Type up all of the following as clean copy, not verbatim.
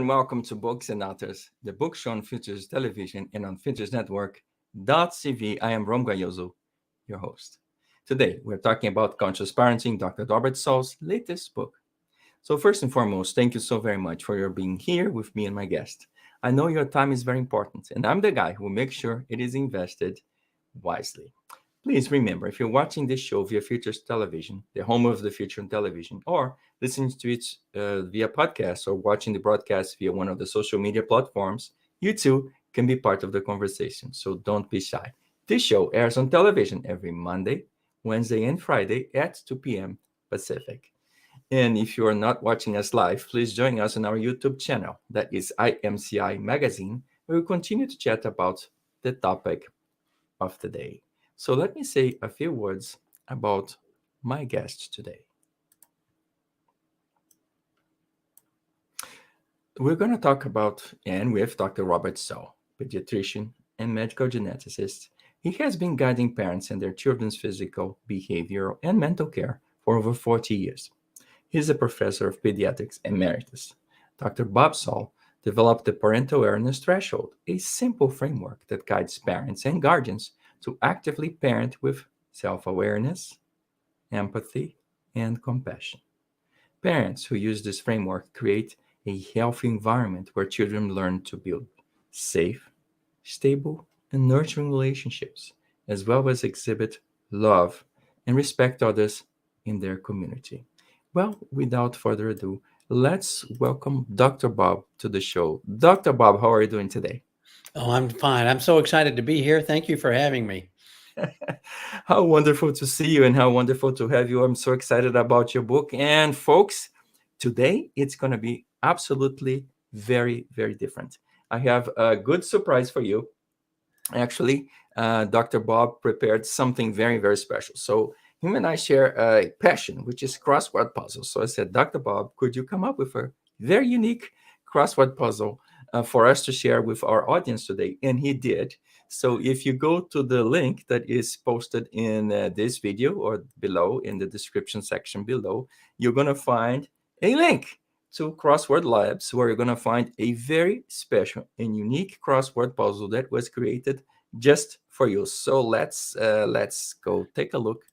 welcome to Books and Authors, the book show on Futures Television and on Futures Network. .cv. I am Rom Gayoso, your host. Today, we're talking about conscious parenting, Dr. Robert Saul's latest book. So, first and foremost, thank you so very much for your being here with me and my guest. I know your time is very important, and I'm the guy who makes sure it is invested wisely. Please remember, if you're watching this show via Futures Television, the home of the future on television, or listening to it via podcast or watching the broadcast via one of the social media platforms, you too can be part of the conversation. So don't be shy. This show airs on television every Monday, Wednesday, and Friday at 2 p.m. Pacific. And if you are not watching us live, please join us on our YouTube channel. That is IMCI Magazine, where we continue to chat about the topic of the day. So let me say a few words about my guest today. We're going to talk about and with Dr. Robert Saul, pediatrician and medical geneticist. He has been guiding parents in their children's physical, behavioral, and mental care for over 40 years. He's a professor of pediatrics emeritus. Dr. Bob Saul developed the Parental Awareness Threshold, a simple framework that guides parents and guardians to actively parent with self-awareness, empathy, and compassion. Parents who use this framework create a healthy environment where children learn to build safe, stable, and nurturing relationships, as well as exhibit love and respect others in their community. Well, without further ado, let's welcome Dr. Bob to the show. Dr. Bob, how are you doing today? Oh, I'm fine. I'm so excited to be here. Thank you for having me. How wonderful to see you and how wonderful to have you. I'm so excited about your book. And folks, today it's going to be absolutely very, very different. I have a good surprise for you. Actually, Dr. Bob prepared something very, very special. So him and I share a passion, which is crossword puzzles. So I said, Dr. Bob, could you come up with a very unique crossword puzzle for us to share with our audience today? And he did. So if you go to the link that is posted in this video or below in the description section below, you're going to find a link to Crossword Labs, where you're going to find a very special and unique crossword puzzle that was created just for you. So let's go take a look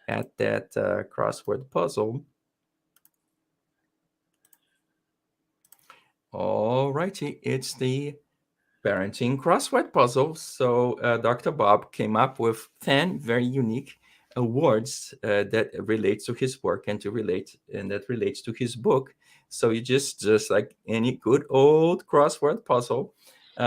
at that crossword puzzle. All righty, it's the Parenting Crossword puzzle. So Dr. Bob came up with 10 very unique words that relates to his work and that relates to his book. So you just like any good old crossword puzzle,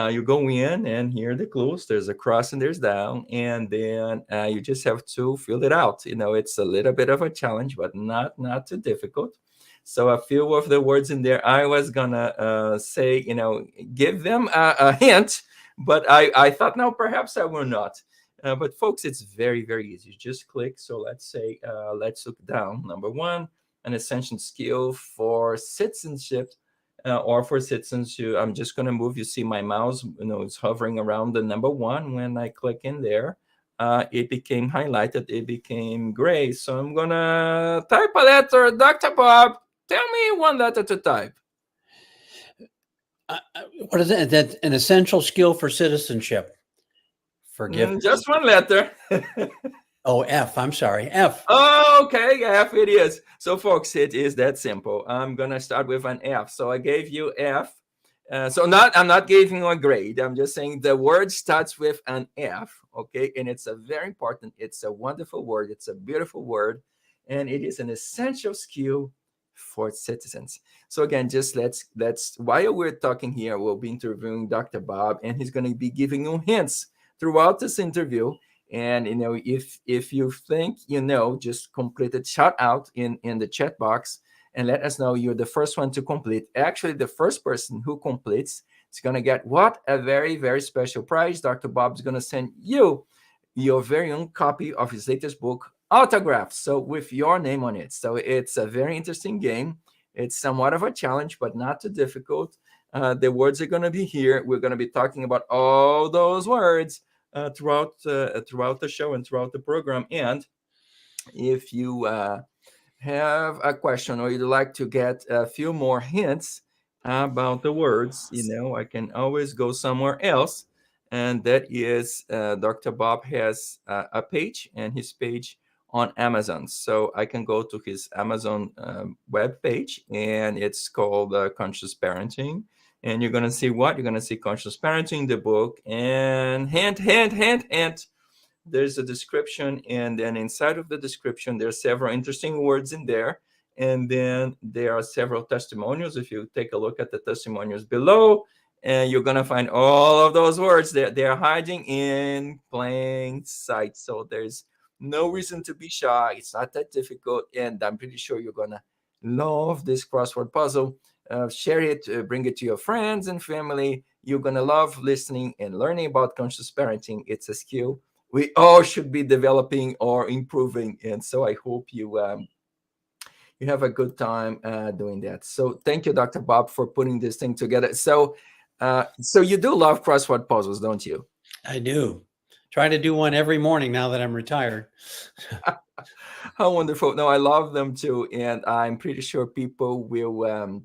you go in and here are the clues. There's a cross and there's down, and then you just have to fill it out. It's a little bit of a challenge, but not too difficult. So a few of the words in there, I was gonna say, give them a hint, but I thought, no, perhaps I will not. But folks, it's very, very easy. You just click. So let's say, let's look down. Number one, an essential skill for citizenship or for citizens. I'm just gonna move. You see my mouse, it's hovering around the number one. When I click in there, it became highlighted. It became gray. So I'm gonna type a letter, Dr. Bob. Tell me one letter to type. What is it? That's an essential skill for citizenship. Forgive. Just one letter. Oh, F. I'm sorry. F. Okay, F it is. So, folks, it is that simple. I'm gonna start with an F. So I gave you F. I'm not giving you a grade. I'm just saying the word starts with an F. Okay, and it's a very important. It's a wonderful word. It's a beautiful word, and it is an essential skill for citizens. So again, just let's while we're talking here, we'll be interviewing Dr. Bob, and he's going to be giving you hints throughout this interview. And if you think just complete it, shout out in the chat box and let us know you're the first one to complete. Actually, the first person who completes is going to get what? A very, very special prize. Dr. Bob is going to send you your very own copy of his latest book, autographed, so with your name on it. So it's a very interesting game. It's somewhat of a challenge, but not too difficult. The words are going to be here. We're going to be talking about all those words throughout the show and throughout the program. And if you have a question or you'd like to get a few more hints, about the words, I can always go somewhere else. And that is Dr. Bob has a page, and his page on Amazon. So I can go to his Amazon web page, and it's called Conscious Parenting. And you're going to see what? You're going to see Conscious Parenting, the book, and hint, there's a description, and then inside of the description there are several interesting words in there, and then there are several testimonials. If you take a look at the testimonials below, and you're going to find all of those words that they're hiding in plain sight. So there's no reason to be shy. It's not that difficult, and I'm pretty sure you're going to love this crossword puzzle. Share it, bring it to your friends and family. You're going to love listening and learning about conscious parenting. It's a skill we all should be developing or improving. And so I hope you have a good time doing that. So thank you, Dr. Bob, for putting this thing together. So you do love crossword puzzles, don't you? I do. Try to do one every morning now that I'm retired. How wonderful. No, I love them too. And I'm pretty sure people will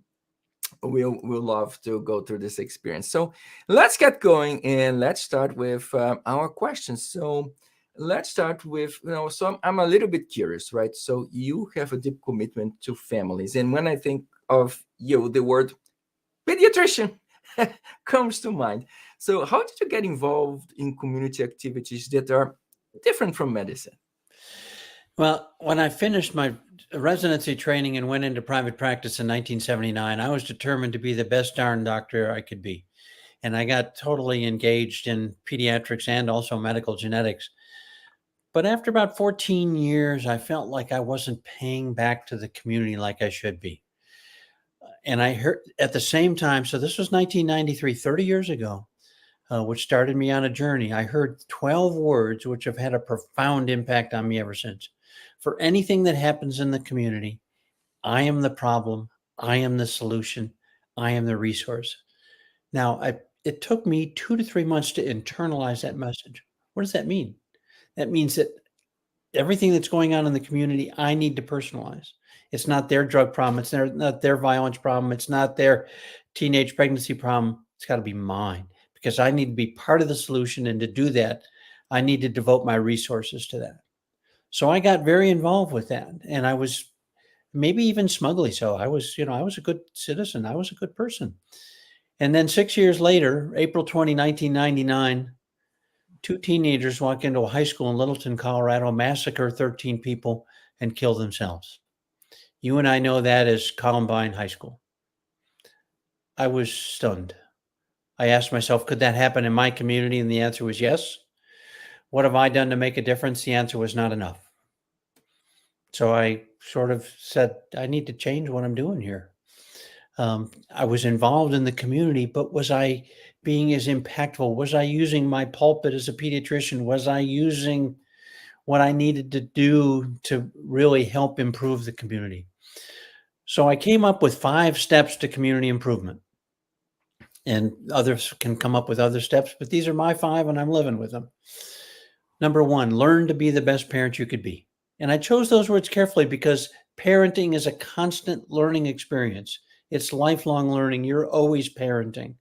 love to go through this experience. So let's get going, and let's start with our questions. So let's start with, so I'm a little bit curious, right? So you have a deep commitment to families. And when I think of you, the word pediatrician comes to mind. So how did you get involved in community activities that are different from medicine? Well, when I finished my residency training and went into private practice in 1979, I was determined to be the best darn doctor I could be. And I got totally engaged in pediatrics and also medical genetics. But after about 14 years, I felt like I wasn't paying back to the community like I should be. And I heard at the same time, so this was 1993, 30 years ago, which started me on a journey. I heard 12 words which have had a profound impact on me ever since. For anything that happens in the community, I am the problem. I am the solution. I am the resource. Now, it took me 2 to 3 months to internalize that message. What does that mean? That means that everything that's going on in the community, I need to personalize. It's not their drug problem. It's not their violence problem. It's not their teenage pregnancy problem. It's got to be mine, because I need to be part of the solution. And to do that, I need to devote my resources to that. So I got very involved with that. And I was maybe even smugly so. I was a good citizen. I was a good person. And then 6 years later, April 20, 1999, 2 teenagers walk into a high school in Littleton, Colorado, massacre 13 people, and kill themselves. You and I know that as Columbine High School. I was stunned. I asked myself, could that happen in my community? And the answer was yes. What have I done to make a difference? The answer was not enough. So I sort of said, I need to change what I'm doing here. I was involved in the community, but was I being as impactful? Was I using my pulpit as a pediatrician? Was I using what I needed to do to really help improve the community? So I came up with 5 steps to community improvement. And others can come up with other steps, but these are my 5 and I'm living with them. Number 1, learn to be the best parent you could be. And I chose those words carefully because parenting is a constant learning experience. It's lifelong learning. You're always parenting.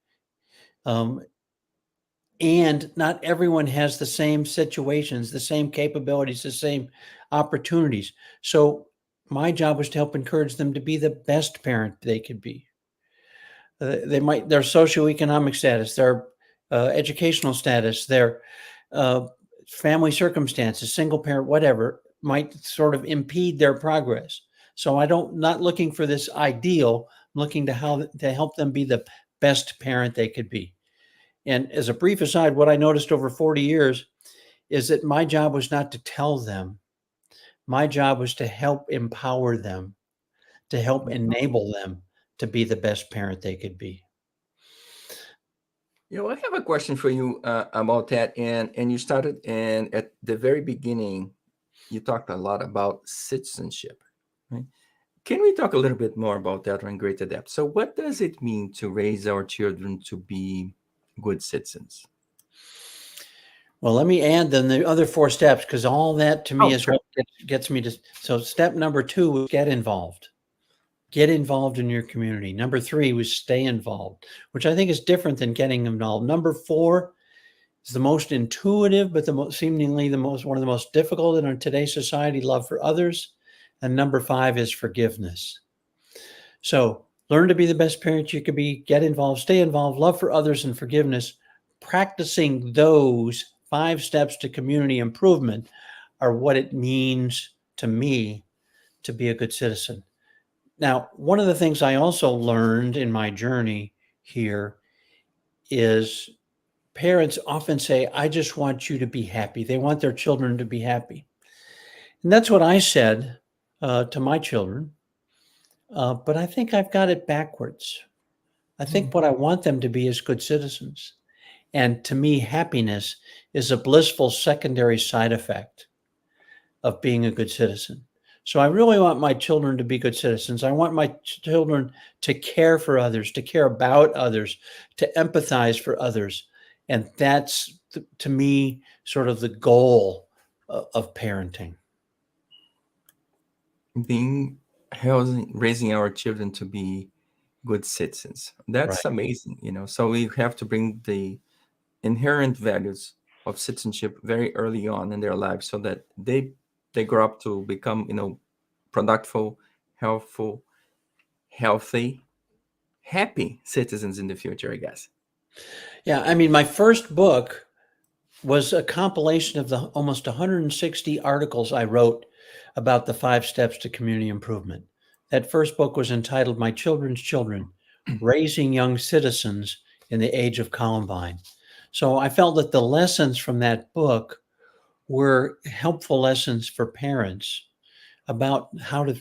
And not everyone has the same situations, the same capabilities, the same opportunities. So my job was to help encourage them to be the best parent they could be. Their socioeconomic status, their educational status, their family circumstances, single parent, whatever, might sort of impede their progress. So not looking for this ideal, I'm looking to help them be the best parent they could be. And as a brief aside, what I noticed over 40 years is that my job was not to tell them. My job was to help empower them, to help enable them to be the best parent they could be. I have a question for you about that. And you started, and at the very beginning, you talked a lot about citizenship, right? Can we talk a little bit more about that in greater depth? So what does it mean to raise our children to be good citizens? Well, let me add then the other 4 steps, because all that to me is sure. what gets me to. So step number 2 was get involved. get involved in your community. Number 3 was stay involved, which I think is different than getting involved. Number 4 is the most intuitive, but seemingly one of the most difficult in today's society, love for others. And number 5 is forgiveness. So learn to be the best parent you could be, get involved, stay involved, love for others, and forgiveness. Practicing those 5 steps to community improvement are what it means to me to be a good citizen. Now, one of the things I also learned in my journey here is parents often say, I just want you to be happy. They want their children to be happy. And that's what I said to my children. But I think I've got it backwards. I think what I want them to be is good citizens. And to me, happiness is a blissful secondary side effect of being a good citizen. So I really want my children to be good citizens. I want my children to care for others, to care about others, to empathize for others. And that's, to me, sort of the goal of parenting. Raising our children to be good citizens. That's Right. amazing, So we have to bring the inherent values of citizenship very early on in their lives so that they grow up to become, productive, helpful, healthy, happy citizens in the future, I guess. Yeah. I mean, my first book was a compilation of the almost 160 articles I wrote about the 5 steps to community improvement. That first book was entitled My Children's Children, Raising Young Citizens in the Age of Columbine. So I felt that the lessons from that book were helpful lessons for parents about how to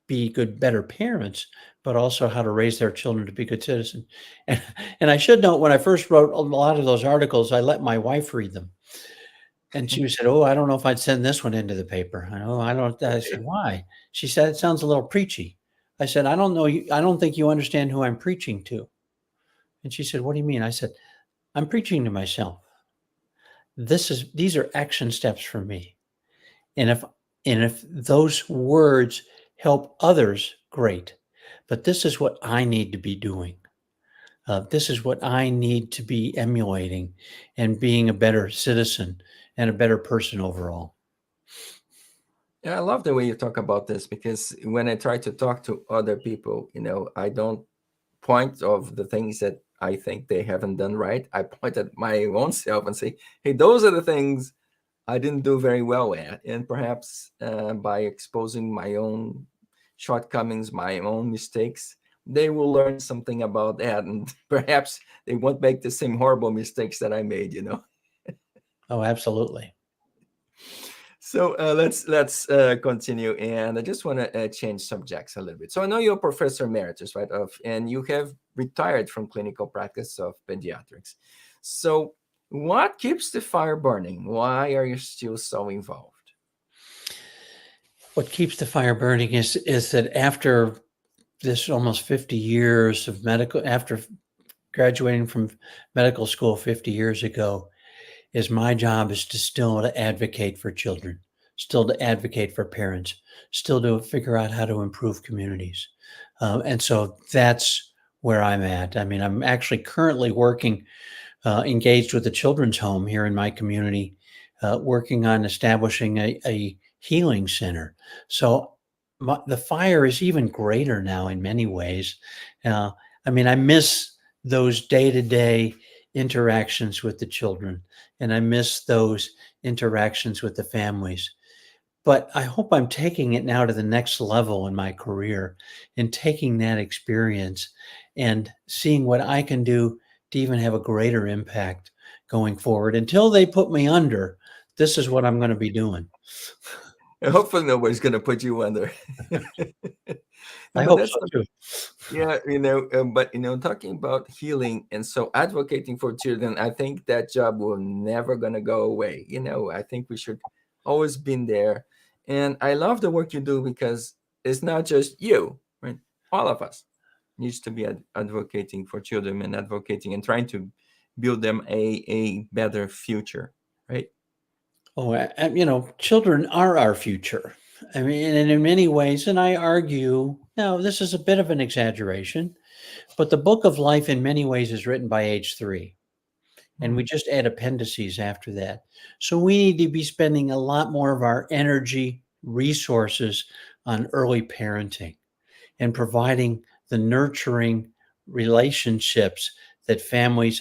be better parents, but also how to raise their children to be good citizens. And I should note, when I first wrote a lot of those articles, I let my wife read them. And she said, "Oh, I don't know if I'd send this one into the paper." I don't. I said, "Why?" She said, "It sounds a little preachy." I said, "I don't know. I don't think you understand who I'm preaching to." And she said, "What do you mean?" I said, "I'm preaching to myself. These are action steps for me. And if those words help others, great. But this is what I need to be doing. This is what I need to be emulating and being a better citizen and a better person overall." Yeah, I love the way you talk about this because when I try to talk to other people, I don't point of the things that I think they haven't done right. I point at my own self and say, hey, those are the things I didn't do very well at. And perhaps by exposing my own shortcomings, my own mistakes, they will learn something about that. And perhaps they won't make the same horrible mistakes that I made. Oh, absolutely. So let's continue, and I just want to change subjects a little bit. So I know you're a professor emeritus, right? And you have retired from clinical practice of pediatrics. So what keeps the fire burning? Why are you still so involved? What keeps the fire burning is that after this almost 50 years of after graduating from medical school 50 years ago, is my job is to still to advocate for children, still to advocate for parents, still to figure out how to improve communities. And so that's where I'm at. I mean, I'm actually currently engaged with the children's home here in my community, working on establishing a healing center. So the fire is even greater now in many ways. I mean, I miss those day-to-day interactions with the children, and I miss those interactions with the families. But I hope I'm taking it now to the next level in my career and taking that experience and seeing what I can do to even have a greater impact going forward. Until they put me under, this is what I'm going to be doing. And hopefully nobody's going to put you under. No, I but hope that's so too. yeah, but talking about healing and so advocating for children, I think that job will never gonna go away. I think we should always been there. And I love the work you do because it's not just you, right? All of us needs to be advocating for children and advocating and trying to build them a better future, right? Oh, children are our future. I mean, and in many ways, and I argue, now this is a bit of an exaggeration, but the book of life in many ways is written by age 3. And we Hmm. just add appendices after that. So we need to be spending a lot more of our energy, resources on early parenting and providing the nurturing relationships that families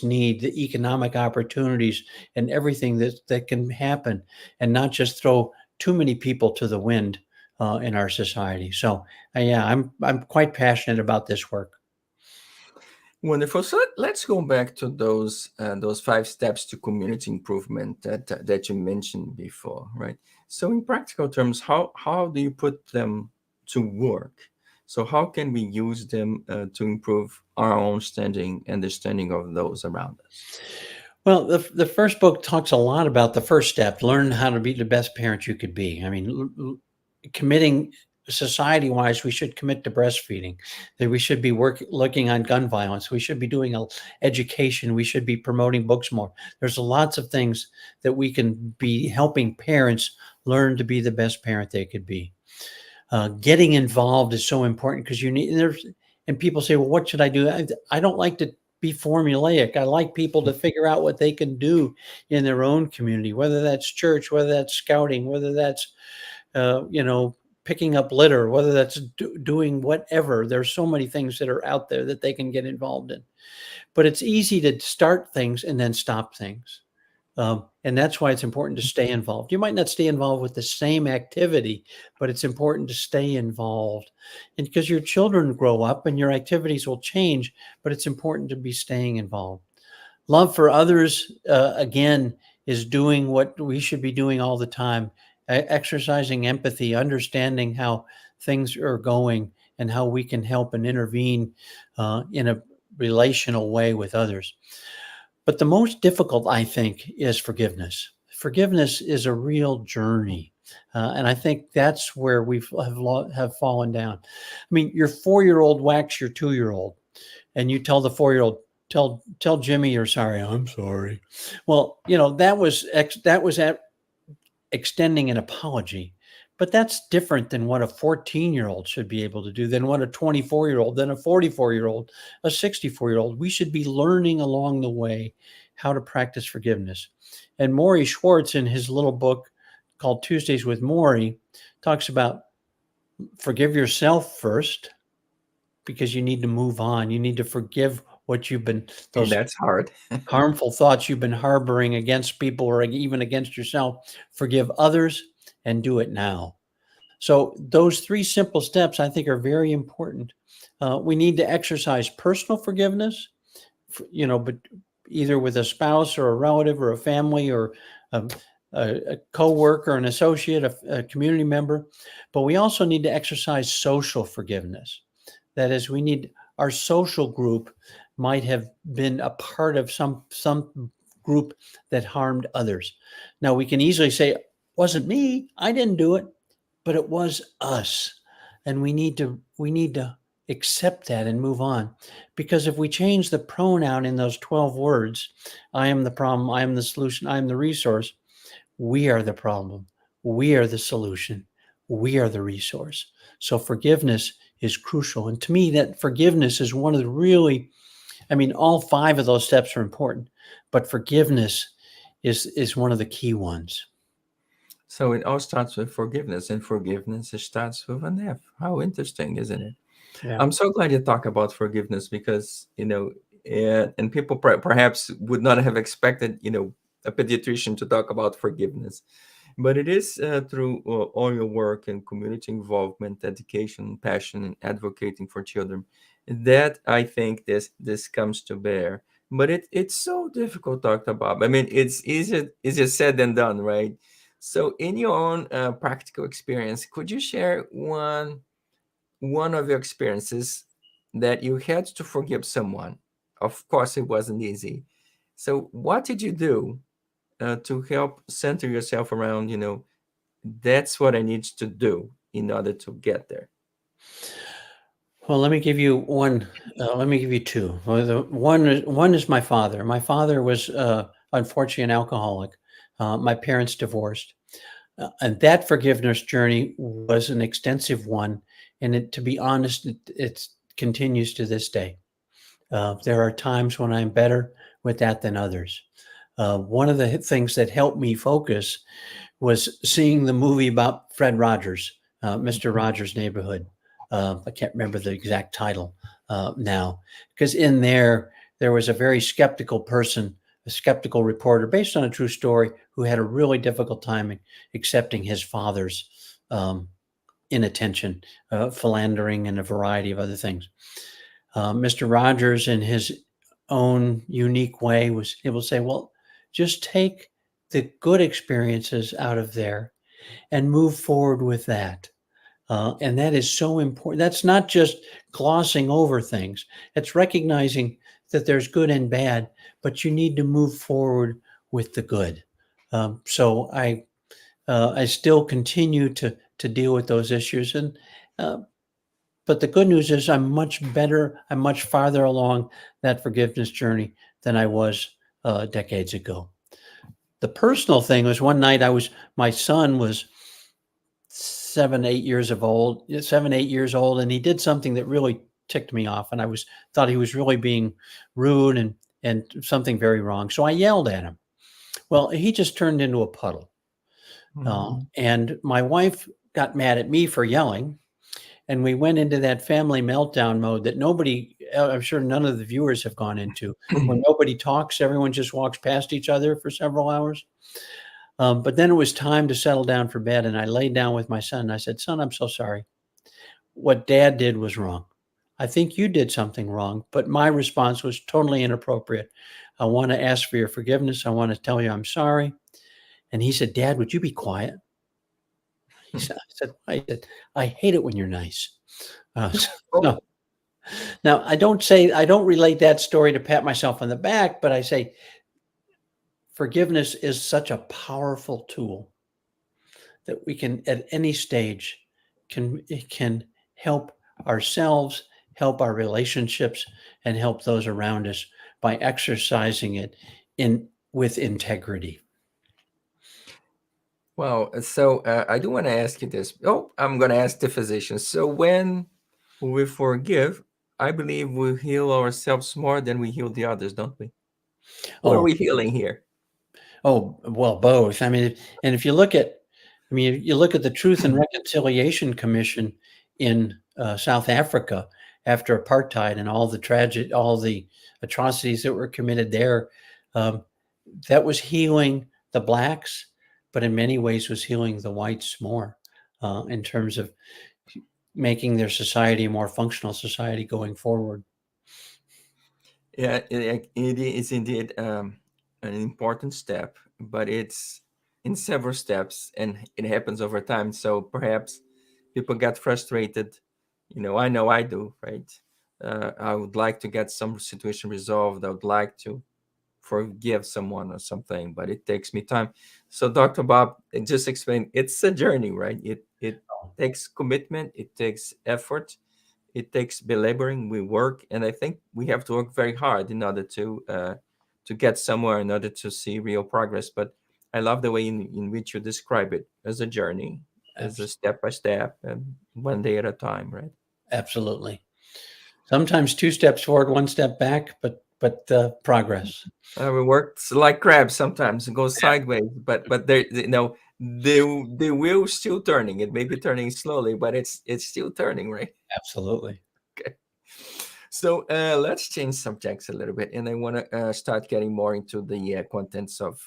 need, the economic opportunities and everything that can happen, and not just throw too many people to the wind in our society. So yeah, I'm quite passionate about this work. Wonderful. So let's go back to those 5 steps to community improvement that you mentioned before, right? So in practical terms, how do you put them to work? So how can we use them to improve our own understanding of those around us? Well, the first book talks a lot about the first step, learn how to be the best parent you could be. I mean, committing society wise, we should commit to breastfeeding, that we should be looking on gun violence. We should be doing education. We should be promoting books more. There's lots of things that we can be helping parents learn to be the best parent they could be. Getting involved is so important because you need and people say, well, what should I do? I don't like to be formulaic. I like people to figure out what they can do in their own community, whether that's church, whether that's scouting, whether that's picking up litter, whether that's doing whatever. There's so many things that are out there that they can get involved in. But it's easy to start things and then stop things. And that's why it's important to stay involved. You might not stay involved with the same activity, but it's important to stay involved. And because your children grow up and your activities will change, but it's important to be staying involved. Love for others, again, is doing what we should be doing all the time, exercising empathy, understanding how things are going and how we can help and intervene in a relational way with others. But the most difficult, I think, is forgiveness. Forgiveness is a real journey. And I think that's where have fallen down. I mean, your 4-year-old whacks your 2-year-old, and you tell the 4-year-old, tell Jimmy you're sorry. I'm sorry. Well, that was extending an apology. But that's different than what a 14-year-old should be able to do, than what a 24-year-old, than a 44-year-old, a 64-year-old. We should be learning along the way how to practice forgiveness. And Maury Schwartz, in his little book called Tuesdays with Maury, talks about forgive yourself first because you need to move on. You need to forgive what you've been, And those that's hard. harmful thoughts you've been harboring against people or even against yourself. Forgive others and do it now. So those 3 simple steps I think are very important. We need to exercise personal forgiveness, but either with a spouse or a relative or a family or a, a co-worker, an associate, a community member. But we also need to exercise social forgiveness. That is, we need our social group might have been a part of some group that harmed others. Now we can easily say, wasn't me, I didn't do it, but it was us. And we need to accept that and move on. Because if we change the pronoun in those 12 words, I am the problem, I am the solution, I am the resource, we are the problem, we are the solution, we are the resource. So forgiveness is crucial. And to me, that forgiveness is one of the really, I mean, all 5 of those steps are important, but forgiveness is one of the key ones. So it all starts with forgiveness, and forgiveness starts with an F. How interesting, isn't it? Yeah. I'm so glad you talk about forgiveness because, and people perhaps would not have expected, a pediatrician to talk about forgiveness. But it is through all your work and community involvement, education, passion, and advocating for children that I think this comes to bear. But it's so difficult to talk about. I mean, it's easier said than done, right? So, in your own practical experience, could you share one of your experiences that you had to forgive someone? Of course, it wasn't easy. So, what did you do to help center yourself around, that's what I need to do in order to get there? Well, let me give you one. Let me give you 2. Well, one is my father. My father was unfortunately an alcoholic. My parents divorced. And that forgiveness journey was an extensive one. And to be honest, it continues to this day. There are times when I'm better with that than others. One of the things that helped me focus was seeing the movie about Fred Rogers, Mr. Rogers' Neighborhood. I can't remember the exact title now, because in there was a very skeptical person, a skeptical reporter based on a true story, who had a really difficult time accepting his father's inattention, philandering, and a variety of other things. Mr. Rogers, in his own unique way, was able to say, well, just take the good experiences out of there and move forward with that. And that is so important. That's not just glossing over things. It's recognizing that there's good and bad, but you need to move forward with the good. So I still continue to deal with those issues, and but the good news is I'm much better. I'm much farther along that forgiveness journey than I was decades ago. The personal thing was one night my son was 7, 8 years old, and he did something that really ticked me off, and thought he was really being rude and something very wrong. So I yelled at him. Well, he just turned into a puddle. And my wife got mad at me for yelling, and we went into that family meltdown mode that I'm sure none of the viewers have gone into, where nobody talks, everyone just walks past each other for several hours. But then it was time to settle down for bed, and I laid down with my son, and I said, son, I'm so sorry. What Dad did was wrong. I think you did something wrong, but my response was totally inappropriate. I want to ask for your forgiveness. I want to tell you I'm sorry. And he said, Dad, would you be quiet? I said, I hate it when you're nice. So, now I don't relate that story to pat myself on the back, but I say forgiveness is such a powerful tool that we can, at any stage, can help ourselves, help our relationships, and help those around us by exercising it with integrity. Well, so I do want to ask you this. Oh, I'm going to ask the physician. So when we forgive, I believe we heal ourselves more than we heal the others, don't we? Who are we healing here? Oh, well, both. I mean, and if you look at the Truth and Reconciliation Commission in South Africa after apartheid and all the atrocities that were committed there, that was healing the blacks, but in many ways was healing the whites more in terms of making their society a more functional society going forward. Yeah, it is indeed an important step, but it's in several steps and it happens over time. So perhaps people get frustrated. I know I do, right? I would like to get some situation resolved. I would like to forgive someone or something, but it takes me time. So Dr. Bob, just explain, it's a journey, right? It takes commitment, it takes effort, it takes belaboring. We work, and I think we have to work very hard in order to get somewhere, in order to see real progress. But I love the way in which you describe it as a journey, as a step by step, and one day at a time, right? Absolutely. Sometimes 2 steps forward, 1 step back, but progress. We work like crabs sometimes. It goes sideways, but the wheel's still turning. It may be turning slowly, but it's still turning, right? Absolutely. Okay. So let's change subjects a little bit, and I want to start getting more into the contents of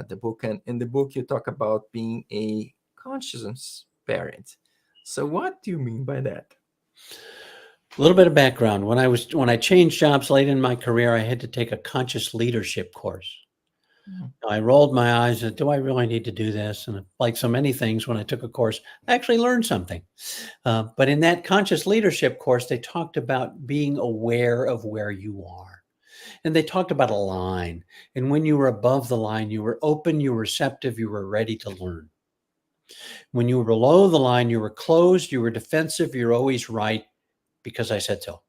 the book. And in the book, you talk about being a conscious parent. So what do you mean by that? A little bit of background. When I changed jobs late in my career, I had to take a conscious leadership course. I rolled my eyes and, do I really need to do this? And like so many things, when I took a course, I actually learned something. But in that conscious leadership course, they talked about being aware of where you are. And they talked about a line. And when you were above the line, you were open, you were receptive, you were ready to learn. When you were below the line, you were closed, you were defensive, you're always right because I said so.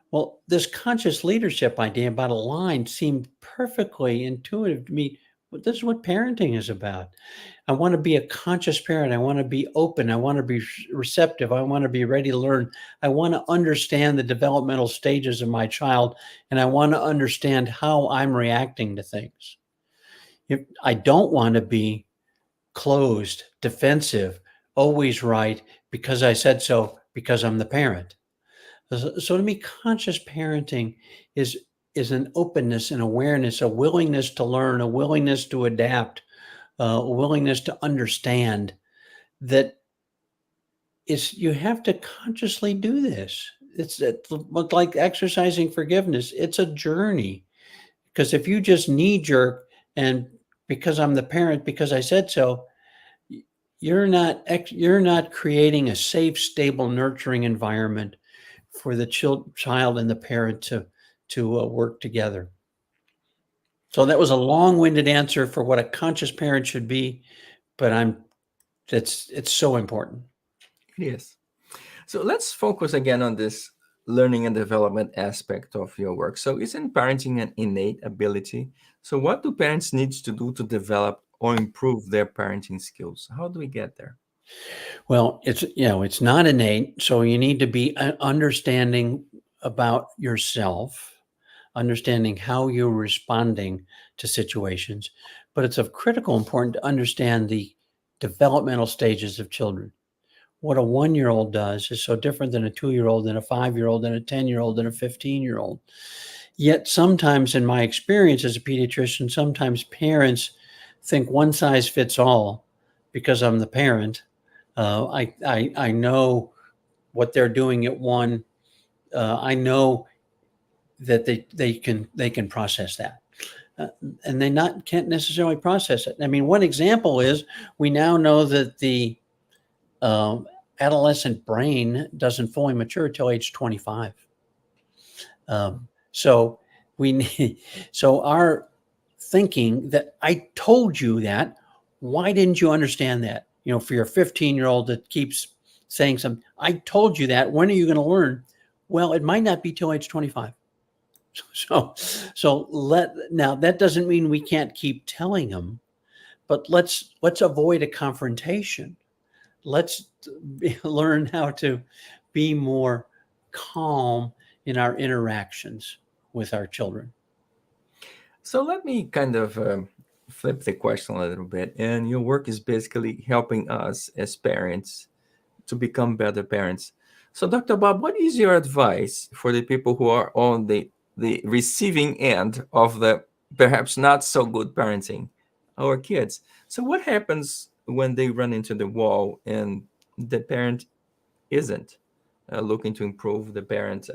Well, this conscious leadership idea about a line seemed perfectly intuitive to me This is what parenting is about. I want to be a conscious parent. I want to be open. I want to be receptive. I want to be ready to learn. I want to understand the developmental stages of my child, and I want to understand how I'm reacting to things. If I don't want to be closed, defensive, always right because I said so, because I'm the parent. So to me, conscious parenting is is an openness and awareness, a willingness to learn, a willingness to adapt, a willingness to understand that is you have to consciously do this. It's like exercising forgiveness. It's a journey because if you just knee jerk and because I'm the parent, because I said so, you're not creating a safe, stable, nurturing environment for the child and the parent to work together. So that was a long-winded answer for what a conscious parent should be, but it's so important. It is. So let's focus again on this learning and development aspect of your work. So isn't parenting an innate ability? So what do parents need to do to develop or improve their parenting skills? How do we get there? Well, it's not innate, so you need to be understanding about yourself, understanding how you're responding to situations, but it's of critical importance to understand the developmental stages of children. What a 1-year-old does is so different than a 2-year-old, than a 5-year-old, than a 10-year-old, than a 15-year-old. Yet sometimes in my experience as a pediatrician, sometimes parents think one size fits all because I'm the parent. I know what they're doing at one. I know that they can process that. And they not can't necessarily process it. I mean, one example is we now know that the uh, adolescent brain doesn't fully mature till age 25. So we need, so our thinking that I told you that, why didn't you understand that? You know, for your 15-year-old that keeps saying something, I told you that. When are you going to learn? Well, it might not be till age 25. So, now that doesn't mean we can't keep telling them, but let's avoid a confrontation. Let's learn how to be more calm in our interactions with our children. So let me kind of flip the question a little bit. And your work is basically helping us as parents to become better parents. So, Dr. Bob, what is your advice for the people who are on the receiving end of the perhaps not so good parenting, our kids? So, what happens when they run into the wall and the parent isn't looking to improve? The parent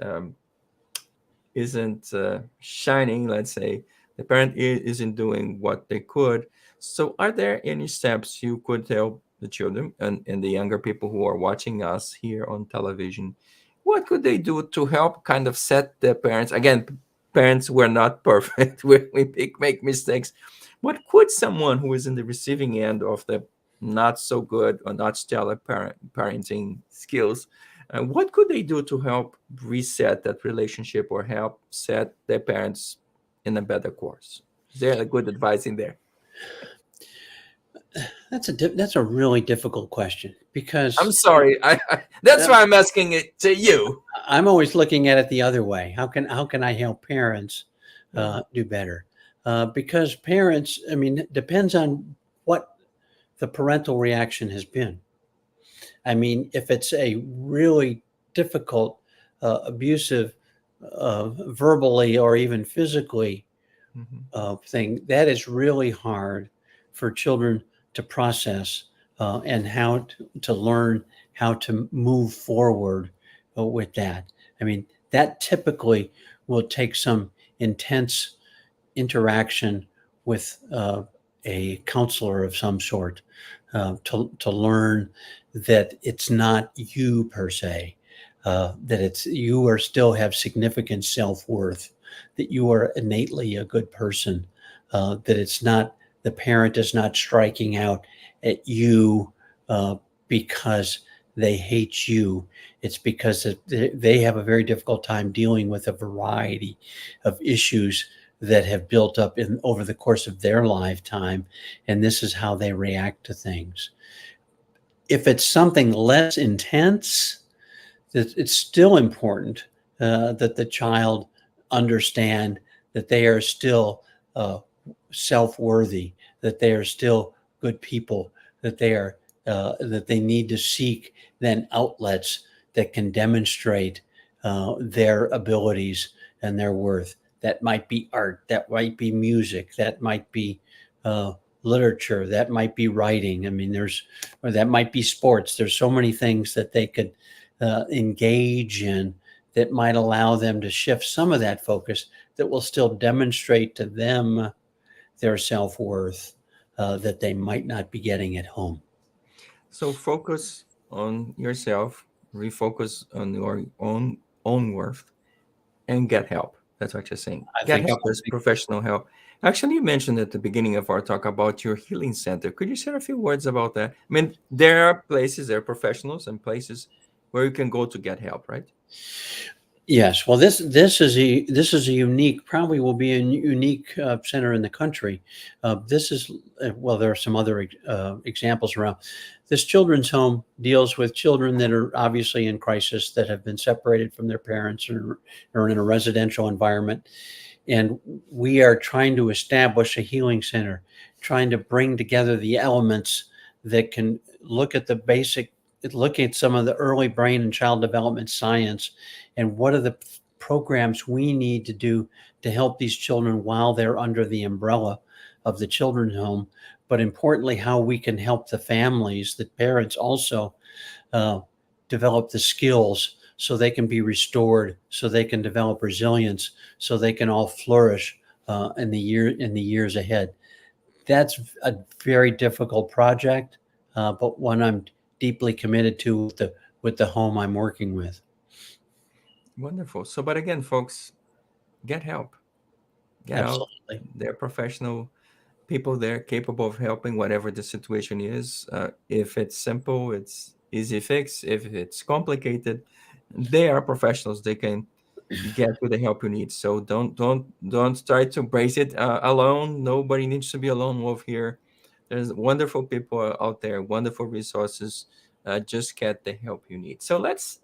isn't shining, let's say, the parent isn't doing what they could. So, are there any steps you could tell the children and the younger people who are watching us here on television? What could they do to help kind of set their parents? Again, parents were not perfect. Make mistakes. What could someone who is in the receiving end of the not so good or not stellar parenting skills, what could they do to help reset that relationship or help set their parents in a better course? Is there a good advice in there? That's a really difficult question I'm because sorry. That's why I'm asking it to you. I'm always looking at it the other way. How can I help parents Yeah. do better? Because parents, I mean, it depends on what the parental reaction has been. I mean, if it's a really difficult, abusive, verbally or even physically Mhm. thing, that is really hard for children to process and how to learn how to move forward with that. I mean, that typically will take some intense interaction with a counselor of some sort to learn that it's not you per se, that it's you are still have significant self-worth, that you are innately a good person, that it's not the parent is not striking out at you because they hate you. It's because they have a very difficult time dealing with a variety of issues that have built up over the course of their lifetime, and this is how they react to things. If it's something less intense, it's still important that the child understand that they are still self-worthy, that they are still good people, that they need to seek then outlets that can demonstrate their abilities and their worth. That might be art, that might be music, that might be literature, that might be writing. I mean, or that might be sports. There's so many things that they could engage in that might allow them to shift some of that focus that will still demonstrate to them their self-worth that they might not be getting at home. So focus on yourself, refocus on your own worth, and get help. That's what you're saying. I Get think help so. as professional help. Actually, you mentioned at the beginning of our talk about your healing center. Could you share a few words about that? I mean, there are professionals and places where you can go to get help, right? Yes, well, this is a unique, probably will be a unique center in the country. This is well, there are some other examples around. This children's home deals with children that are obviously in crisis, that have been separated from their parents, or in a residential environment, and we are trying to establish a healing center, trying to bring together the elements that can look at some of the early brain and child development science, and what are the programs we need to do to help these children while they're under the umbrella of the children's home. But importantly, how we can help the families, the parents also uh, develop the skills so they can be restored, so they can develop resilience, so they can all flourish in the years ahead. That's a very difficult project, but one I'm deeply committed to with the home I'm working with. Wonderful. So, but again, folks, get help. Get out. Absolutely. There are professional people there capable of helping whatever the situation is. If it's simple, it's easy fix. If it's complicated, they are professionals. They can get you the help you need. So don't try to brace it alone. Nobody needs to be a lone wolf here. There's wonderful people out there, wonderful resources. Just get the help you need. So let's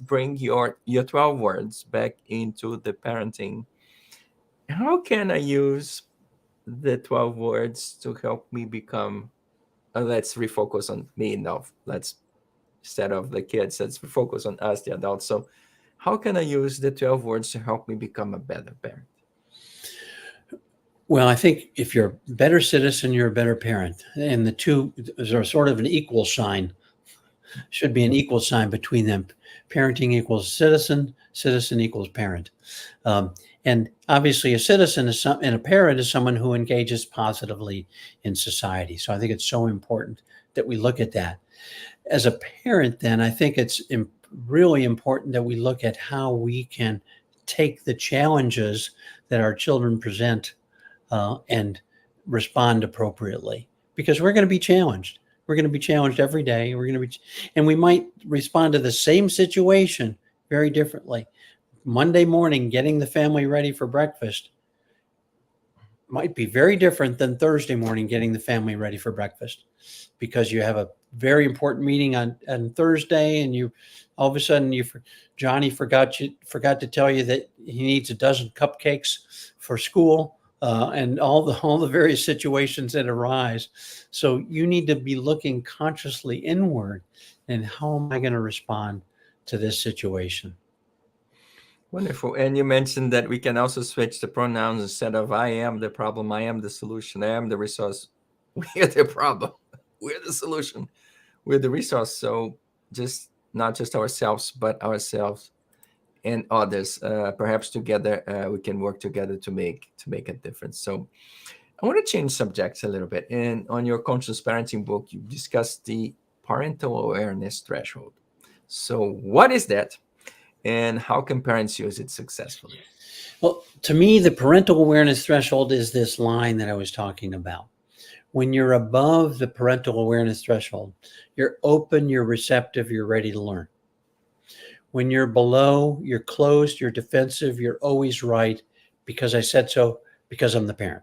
bring your 12 words back into the parenting. How can I use the 12 words to help me become? Let's refocus on me now. Let's instead of the kids, let's focus on us, the adults. So how can I use the 12 words to help me become a better parent? Well, I think if you're a better citizen, you're a better parent. And the two are sort of an equal sign, should be an equal sign between them. Parenting equals citizen, citizen equals parent. And obviously, a citizen and a parent is someone who engages positively in society. So I think it's so important that we look at that. As a parent, then, I think it's really important that we look at how we can take the challenges that our children present and respond appropriately, because we're going to be challenged. We're going to be challenged every day. And we might respond to the same situation very differently. Monday morning, getting the family ready for breakfast might be very different than Thursday morning, getting the family ready for breakfast, because you have a very important meeting on Thursday, and you all of a sudden Johnny forgot to tell you that he needs a dozen cupcakes for school, and all the various situations that arise. So you need to be looking consciously inward, and how am I going to respond to this situation? Wonderful. And you mentioned that we can also switch the pronouns. Instead of I am the problem, I am the solution, I am the resource. We're the problem. We're the solution. We're the resource. So just not just ourselves, but ourselves and others. Perhaps together we can work together to make a difference. So I want to change subjects a little bit. And on your conscious parenting book, you discussed the parental awareness threshold. So what is that? And how can parents use it successfully? Well, to me, the parental awareness threshold is this line that I was talking about. When you're above the parental awareness threshold, you're open, you're receptive, you're ready to learn. When you're below, you're closed, you're defensive, you're always right, because I said so, because I'm the parent.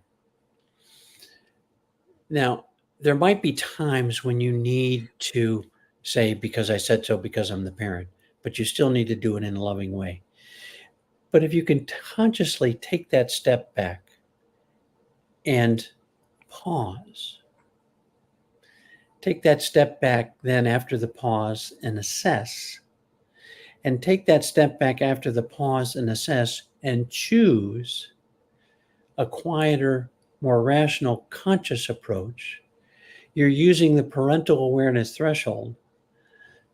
Now, there might be times when you need to say, because I said so, because I'm the parent, but you still need to do it in a loving way. But if you can consciously take that step back and pause, take that step back then after the pause and assess, and take that step back after the pause and assess and choose a quieter, more rational, conscious approach, you're using the parental awareness threshold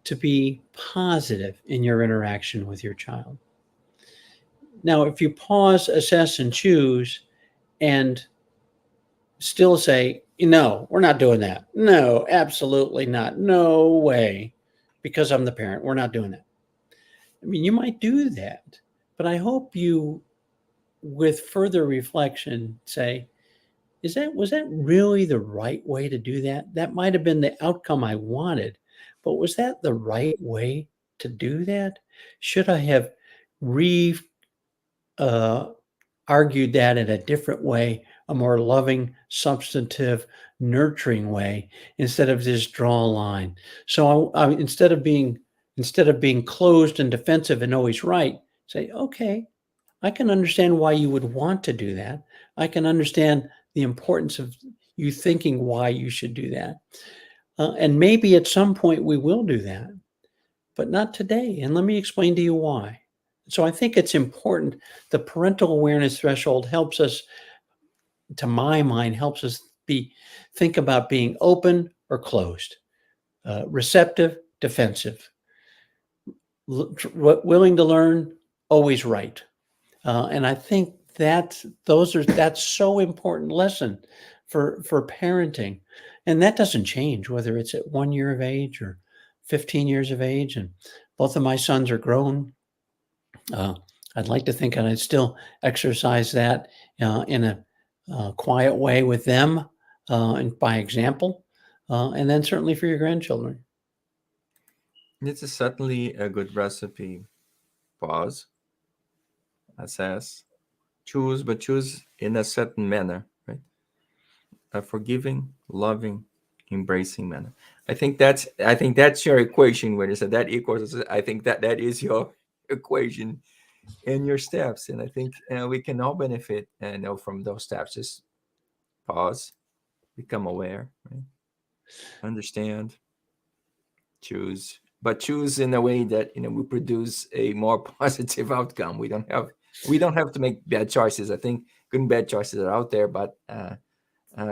to be positive in your interaction with your child. Now, if you pause, assess, and choose, and still say, no, we're not doing that. No, absolutely not. No way. Because I'm the parent, we're not doing that. I mean, you might do that, but I hope you, with further reflection, say, was that really the right way to do that? That might have been the outcome I wanted, but was that the right way to do that? Should I have argued that in a different way, a more loving, substantive, nurturing way, instead of just draw a line? So instead of being closed and defensive and always right, say, okay, I can understand why you would want to do that. I can understand the importance of you thinking why you should do that. And maybe at some point we will do that, but not today. And let me explain to you why. So I think it's important. The parental awareness threshold helps us, to my mind, helps us think about being open or closed, receptive, defensive, willing to learn, always right. And I think that's so important lesson for parenting. And that doesn't change whether it's at 1 year of age or 15 years of age. And both of my sons are grown. I'd like to think I'd still exercise that in a quiet way with them and by example. And then certainly for your grandchildren. This is certainly a good recipe. Pause, assess, choose, but choose in a certain manner, right? A forgiving, loving, embracing manner. I think that's your equation. When you said that equals, I think that is your equation and your steps. And I think we can all benefit from those steps. Just pause, become aware, right? Understand, choose, but choose in a way that we produce a more positive outcome. We don't have to make bad choices. I think good and bad choices are out there, but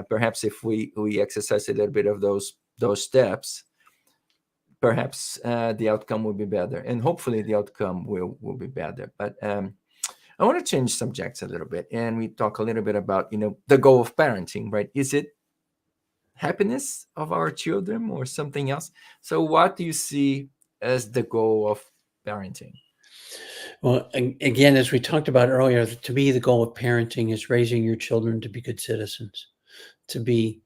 perhaps if we exercise a little bit of those steps, perhaps the outcome will be better, and hopefully the outcome will be better. But I want to change subjects a little bit, and we talk a little bit about the goal of parenting, right? Is it happiness of our children or something else? So what do you see as the goal of parenting? Well, again, as we talked about earlier, to me, the goal of parenting is raising your children to be good citizens, to be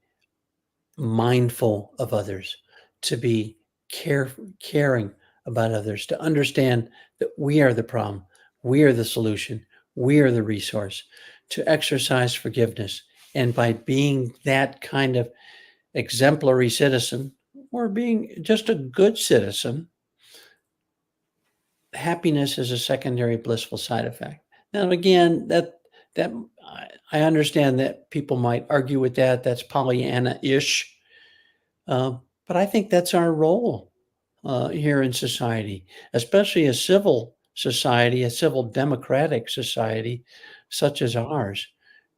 mindful of others, to be caring about others, to understand that we are the problem, we are the solution, we are the resource, to exercise forgiveness. And by being that kind of exemplary citizen, or being just a good citizen, happiness is a secondary blissful side effect. Now, again, that I understand that people might argue with that. That's Pollyanna-ish. But I think that's our role here in society, especially a civil society, a civil democratic society such as ours.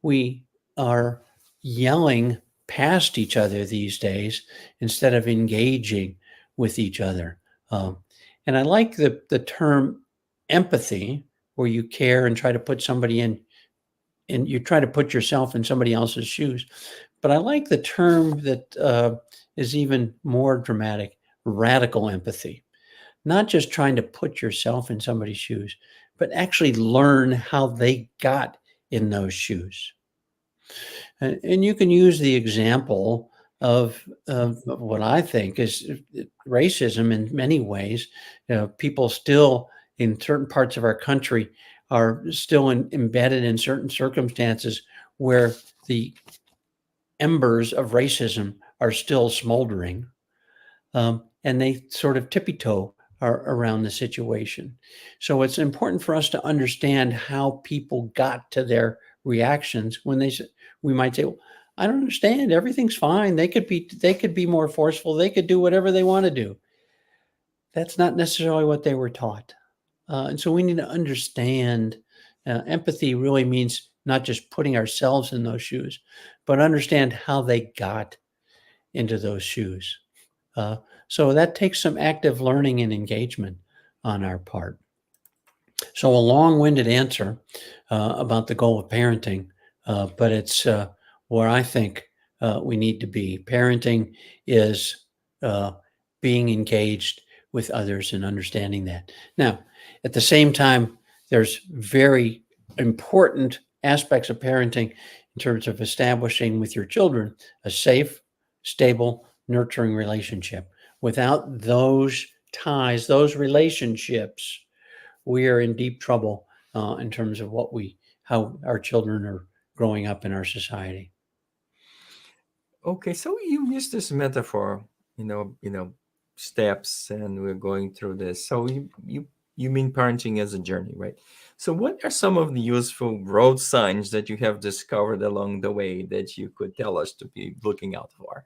We are yelling past each other these days instead of engaging with each other. And I like the term empathy, where you care and try to put somebody in, and you try to put yourself in somebody else's shoes. But I like the term that is even more dramatic, radical empathy. Not just trying to put yourself in somebody's shoes, but actually learn how they got in those shoes. And you can use the example of what I think is racism in many ways. People still in certain parts of our country are still embedded in certain circumstances where the embers of racism are still smoldering, and they sort of tippy-toe around the situation. So it's important for us to understand how people got to their reactions when we might say, well, I don't understand. Everything's fine. They could be more forceful. They could do whatever they want to do. That's not necessarily what they were taught. And so we need to understand empathy really means not just putting ourselves in those shoes, but understand how they got into those shoes. So that takes some active learning and engagement on our part. So a long-winded answer about the goal of parenting, but it's where I think we need to be. Parenting is being engaged with others and understanding that. Now, at the same time, there's very important aspects of parenting in terms of establishing with your children a safe, stable, nurturing relationship. Without those ties, those relationships, we are in deep trouble in terms of how our children are growing up in our society. Okay, so you used this metaphor, steps, and we're going through this. So you mean parenting as a journey, right? So what are some of the useful road signs that you have discovered along the way that you could tell us to be looking out for?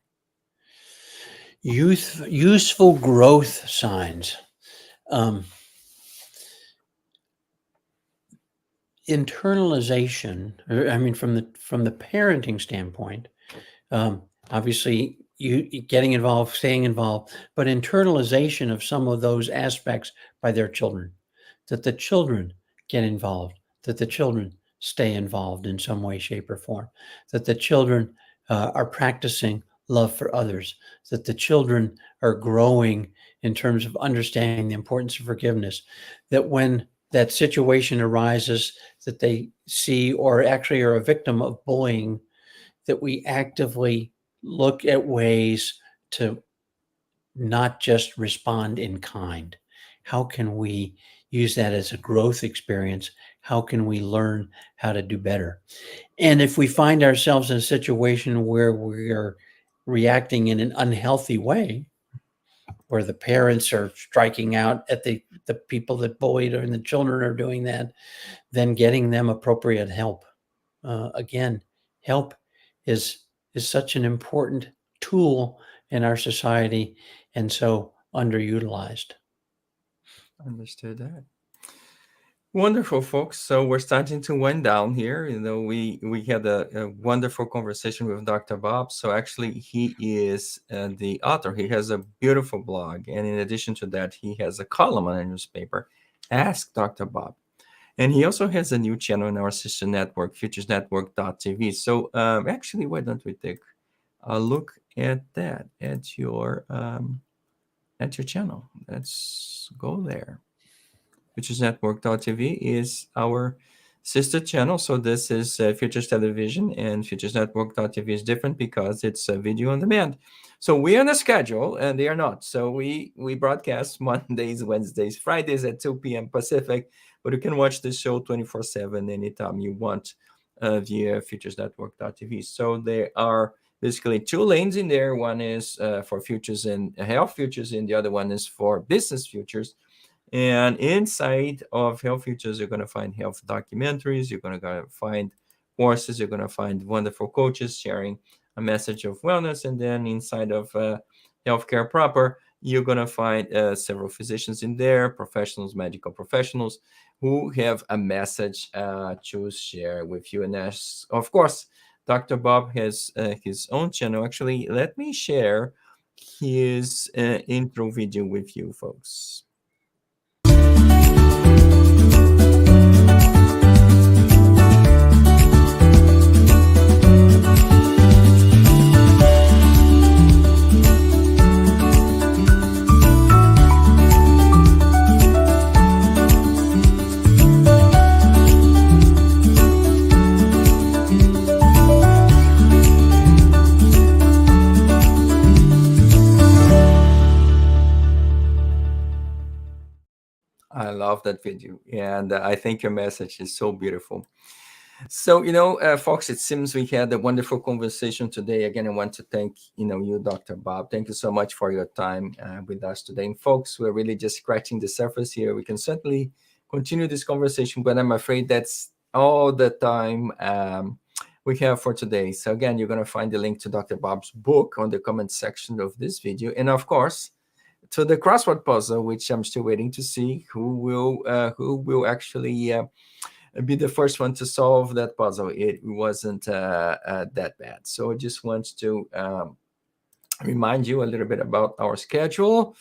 Useful growth signs. Internalization, from the parenting standpoint, obviously you getting involved, staying involved, but internalization of some of those aspects by their children, that the children get involved, that the children stay involved in some way, shape, or form, that the children are practicing love for others, that the children are growing in terms of understanding the importance of forgiveness, that when that situation arises that they see or actually are a victim of bullying, that we actively look at ways to not just respond in kind. How can we use that as a growth experience? How can we learn how to do better? And if we find ourselves in a situation where we are reacting in an unhealthy way, where the parents are striking out at the people that bullied and the children are doing that, then getting them appropriate help. Again, help is such an important tool in our society and so underutilized. Understood that. Wonderful, folks. So we're starting to wind down here. We had a wonderful conversation with Dr. Bob. So actually, he is the author. He has a beautiful blog, and in addition to that, he has a column on a newspaper, Ask Dr. Bob. And he also has a new channel in our sister network, futuresnetwork.tv. So actually, why don't we take a look at that at your channel? Let's go there. futuresnetwork.tv is our sister channel. So this is Futures Television, and futuresnetwork.tv is different because it's a video on demand. So we're on a schedule and they are not. So we broadcast Mondays, Wednesdays, Fridays at 2 p.m. Pacific, but you can watch the show 24/7 anytime you want via futuresnetwork.tv. So there are basically two lanes in there. One is for futures and health futures, and the other one is for business futures. And inside of Health Futures, you're going to find health documentaries. You're going to find courses. You're going to find wonderful coaches sharing a message of wellness. And then inside of Healthcare Proper, you're going to find several physicians in there, professionals, medical professionals, who have a message to share with you. And as, of course, Dr. Bob has his own channel. Actually, let me share his intro video with you, folks. I love that video, and I think your message is so beautiful. So, folks, it seems we had a wonderful conversation today. Again, I want to thank, you, Dr. Bob. Thank you so much for your time with us today. And folks, we're really just scratching the surface here. We can certainly continue this conversation, but I'm afraid that's all the time we have for today. So again, you're going to find the link to Dr. Bob's book on the comment section of this video. And of course, to the crossword puzzle, which I'm still waiting to see who will actually be the first one to solve that puzzle. It wasn't that bad. So I just want to remind you a little bit about our schedule.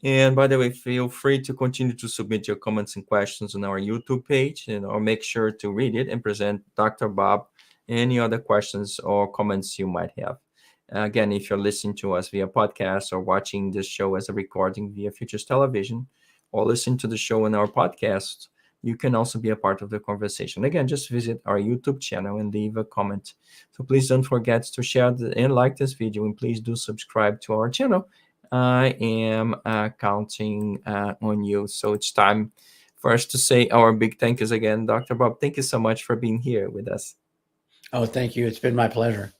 And by the way, feel free to continue to submit your comments and questions on our YouTube page, and I'll make sure to read it and present Dr. Bob any other questions or comments you might have. Again, if you're listening to us via podcast or watching this show as a recording via Futures Television, or listening to the show on our podcast, you can also be a part of the conversation. Again, just visit our YouTube channel and leave a comment. So please don't forget to share and like this video, and please do subscribe to our channel. I am counting on you. So it's time for us to say our big thank yous again. Dr. Bob, thank you so much for being here with us. Oh, thank you. It's been my pleasure.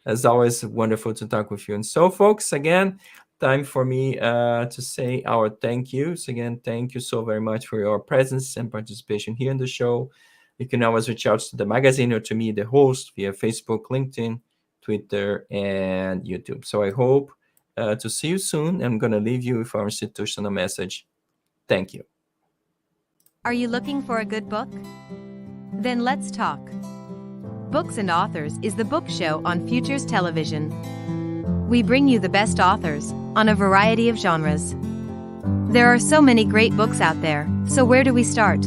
As always, wonderful to talk with you. And so, folks, again, time for me to say our thank yous. Again, thank you so very much for your presence and participation here in the show. You can always reach out to the magazine or to me, the host, via Facebook, LinkedIn, Twitter, and YouTube. So I hope to see you soon. I'm going to leave you with our institutional message. Thank you. Are you looking for a good book? Then let's talk. Books and Authors is the book show on Futures Television. We bring you the best authors on a variety of genres. There are so many great books out there, so where do we start?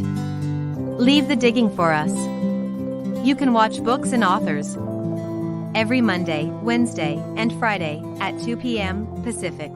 Leave the digging for us. You can watch Books and Authors every Monday, Wednesday, and Friday at 2 p.m. Pacific.